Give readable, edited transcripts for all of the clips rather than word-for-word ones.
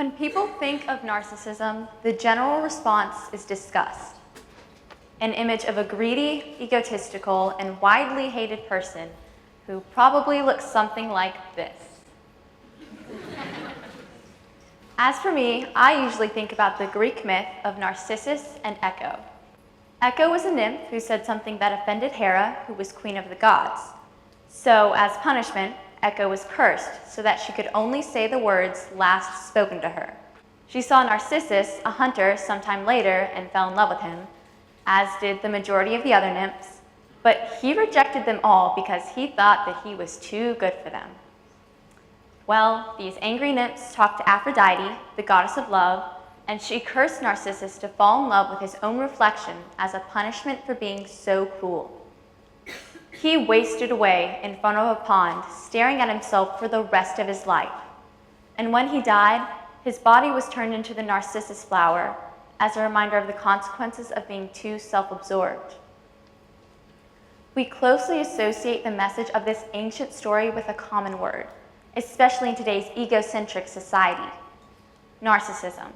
When people think of narcissism, the general response is disgust. An image of a greedy, egotistical, and widely hated person who probably looks something like this. As for me, I usually think about the Greek myth of Narcissus and Echo. Echo was a nymph who said something that offended Hera, who was queen of the gods. So, as punishment, Echo was cursed so that she could only say the words last spoken to her. She saw Narcissus, a hunter, sometime later and fell in love with him, as did the majority of the other nymphs, but he rejected them all because he thought that he was too good for them. Well, these angry nymphs talked to Aphrodite, the goddess of love, and she cursed Narcissus to fall in love with his own reflection as a punishment for being so cruel. He wasted away in front of a pond, staring at himself for the rest of his life. And when he died, his body was turned into the narcissus flower as a reminder of the consequences of being too self-absorbed. We closely associate the message of this ancient story with a common word, especially in today's egocentric society: narcissism.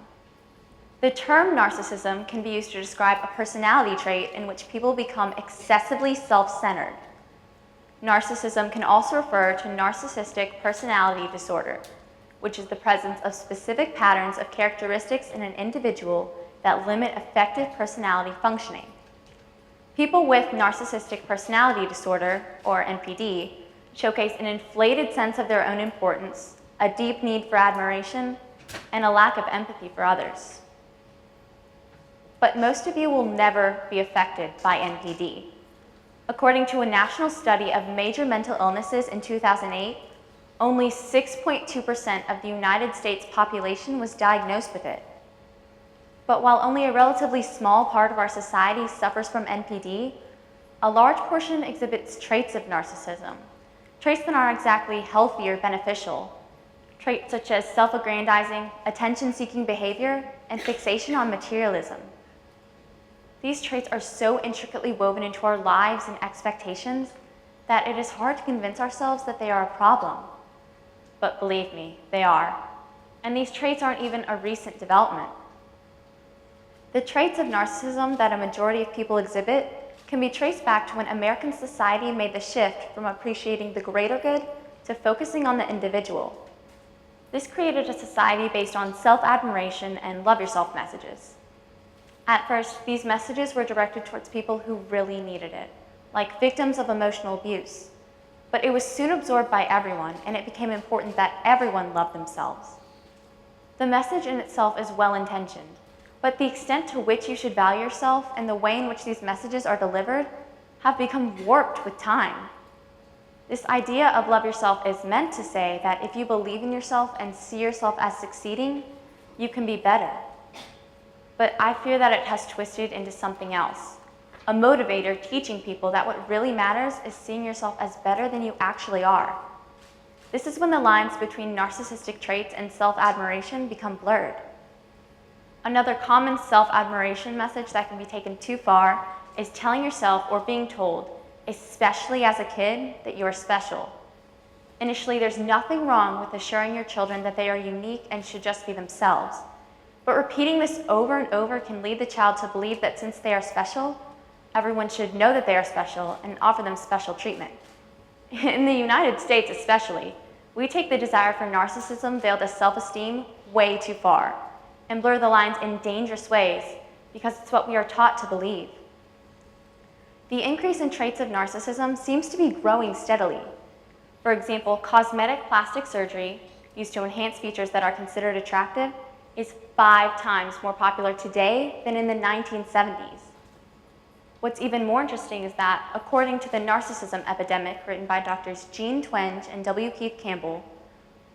The term narcissism can be used to describe a personality trait in which people become excessively self-centered. Narcissism can also refer to narcissistic personality disorder, which is the presence of specific patterns of characteristics in an individual that limit effective personality functioning. People with narcissistic personality disorder, or NPD, showcase an inflated sense of their own importance, a deep need for admiration, and a lack of empathy for others. But most of you will never be affected by NPD. According to a national study of major mental illnesses in 2008, only 6.2% of the United States population was diagnosed with it. But while only a relatively small part of our society suffers from NPD, a large portion exhibits traits of narcissism, traits that aren't exactly healthy or beneficial, traits such as self-aggrandizing, attention-seeking behavior, and fixation on materialism. These traits are so intricately woven into our lives and expectations that it is hard to convince ourselves that they are a problem. But believe me, they are. And these traits aren't even a recent development. The traits of narcissism that a majority of people exhibit can be traced back to when American society made the shift from appreciating the greater good to focusing on the individual. This created a society based on self-admiration and love yourself messages. At first, these messages were directed towards people who really needed it, like victims of emotional abuse. But it was soon absorbed by everyone, and it became important that everyone loved themselves. The message in itself is well-intentioned, but the extent to which you should value yourself and the way in which these messages are delivered have become warped with time. This idea of love yourself is meant to say that if you believe in yourself and see yourself as succeeding, you can be better. But I fear that it has twisted into something else, a motivator teaching people that what really matters is seeing yourself as better than you actually are. This is when the lines between narcissistic traits and self-admiration become blurred. Another common self-admiration message that can be taken too far is telling yourself or being told, especially as a kid, that you are special. Initially, there's nothing wrong with assuring your children that they are unique and should just be themselves. But repeating this over and over can lead the child to believe that since they are special, everyone should know that they are special and offer them special treatment. In the United States especially, we take the desire for narcissism veiled as self-esteem way too far and blur the lines in dangerous ways because it's what we are taught to believe. The increase in traits of narcissism seems to be growing steadily. For example, cosmetic plastic surgery used to enhance features that are considered attractive is 5 times more popular today than in the 1970s. What's even more interesting is that, according to the Narcissism Epidemic written by Drs. Jean Twenge and W. Keith Campbell,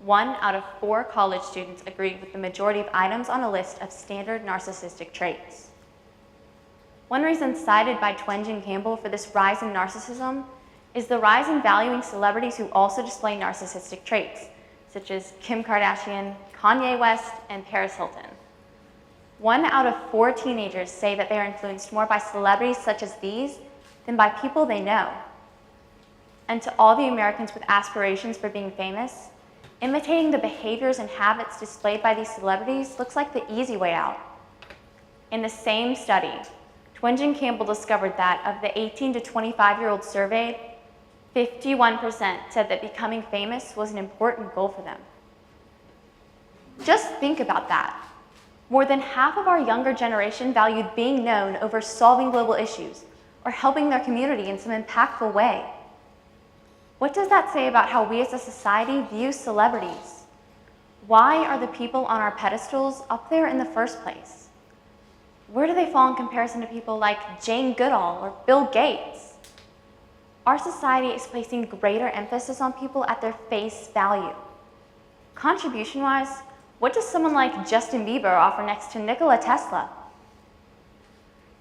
1 out of 4 college students agreed with the majority of items on a list of standard narcissistic traits. One reason cited by Twenge and Campbell for this rise in narcissism is the rise in valuing celebrities who also display narcissistic traits, such as Kim Kardashian, Kanye West, and Paris Hilton. 1 out of 4 teenagers say that they are influenced more by celebrities such as these than by people they know. And to all the Americans with aspirations for being famous, Imitating the behaviors and habits displayed by these celebrities looks like the easy way out. In the same study, Twenge and Campbell discovered that of the 18 to 25-year-olds surveyed, 51% said that becoming famous was an important goal for them. Just think about that. More than half of our younger generation valued being known over solving global issues or helping their community in some impactful way. What does that say about how we as a society view celebrities? Why are the people on our pedestals up there in the first place? Where do they fall in comparison to people like Jane Goodall or Bill Gates? Our society is placing greater emphasis on people at their face value. Contribution-wise, what does someone like Justin Bieber offer next to Nikola Tesla?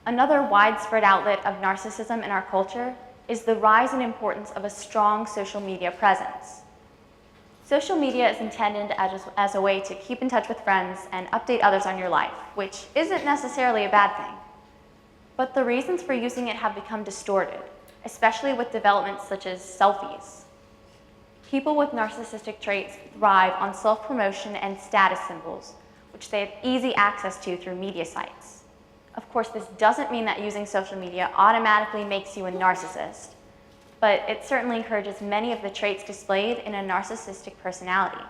Another widespread outlet of narcissism in our culture is the rise in importance of a strong social media presence. Social media is intended as a way to keep in touch with friends and update others on your life, which isn't necessarily a bad thing. But the reasons for using it have become distorted, especially with developments such as selfies. People with narcissistic traits thrive on self-promotion and status symbols, which they have easy access to through media sites. Of course, this doesn't mean that using social media automatically makes you a narcissist, but it certainly encourages many of the traits displayed in a narcissistic personality.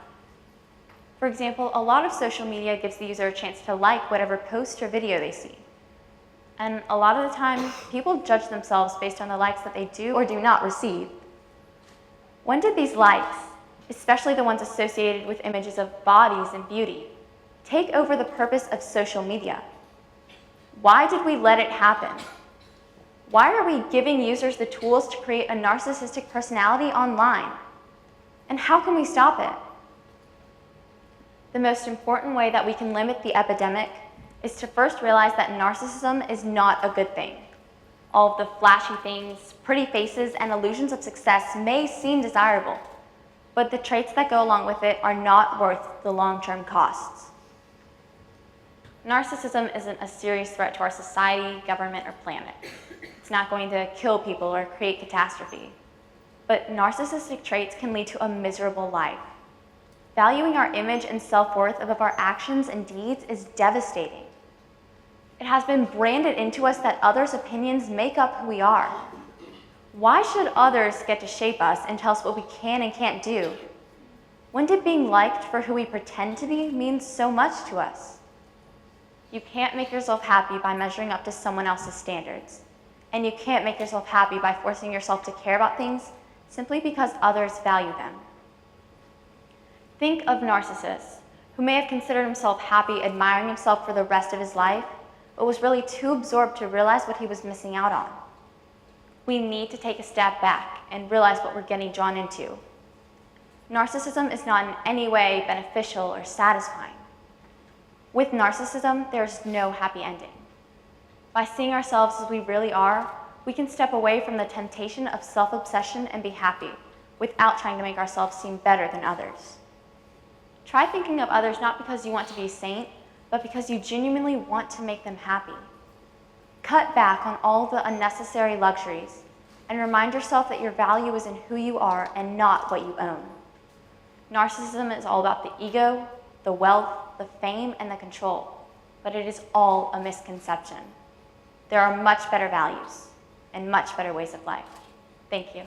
For example, a lot of social media gives the user a chance to like whatever post or video they see. And a lot of the time, people judge themselves based on the likes that they do or do not receive. When did these likes, especially the ones associated with images of bodies and beauty, take over the purpose of social media? Why did we let it happen? Why are we giving users the tools to create a narcissistic personality online? And how can we stop it? The most important way that we can limit the epidemic is to first realize that narcissism is not a good thing. All of the flashy things, pretty faces, and illusions of success may seem desirable, but the traits that go along with it are not worth the long-term costs. Narcissism isn't a serious threat to our society, government, or planet. It's not going to kill people or create catastrophe. But narcissistic traits can lead to a miserable life. Valuing our image and self-worth above our actions and deeds is devastating. It has been branded into us that others' opinions make up who we are. Why should others get to shape us and tell us what we can and can't do? When did being liked for who we pretend to be mean so much to us? You can't make yourself happy by measuring up to someone else's standards. And you can't make yourself happy by forcing yourself to care about things simply because others value them. Think of Narcissus, who may have considered himself happy admiring himself for the rest of his life, but was really too absorbed to realize what he was missing out on. We need to take a step back and realize what we're getting drawn into. Narcissism is not in any way beneficial or satisfying. With narcissism, there's no happy ending. By seeing ourselves as we really are, we can step away from the temptation of self-obsession and be happy, without trying to make ourselves seem better than others. Try thinking of others not because you want to be a saint, but because you genuinely want to make them happy. Cut back on all the unnecessary luxuries, and remind yourself that your value is in who you are and not what you own. Narcissism is all about the ego, the wealth, the fame, and the control, but it is all a misconception. There are much better values and much better ways of life. Thank you.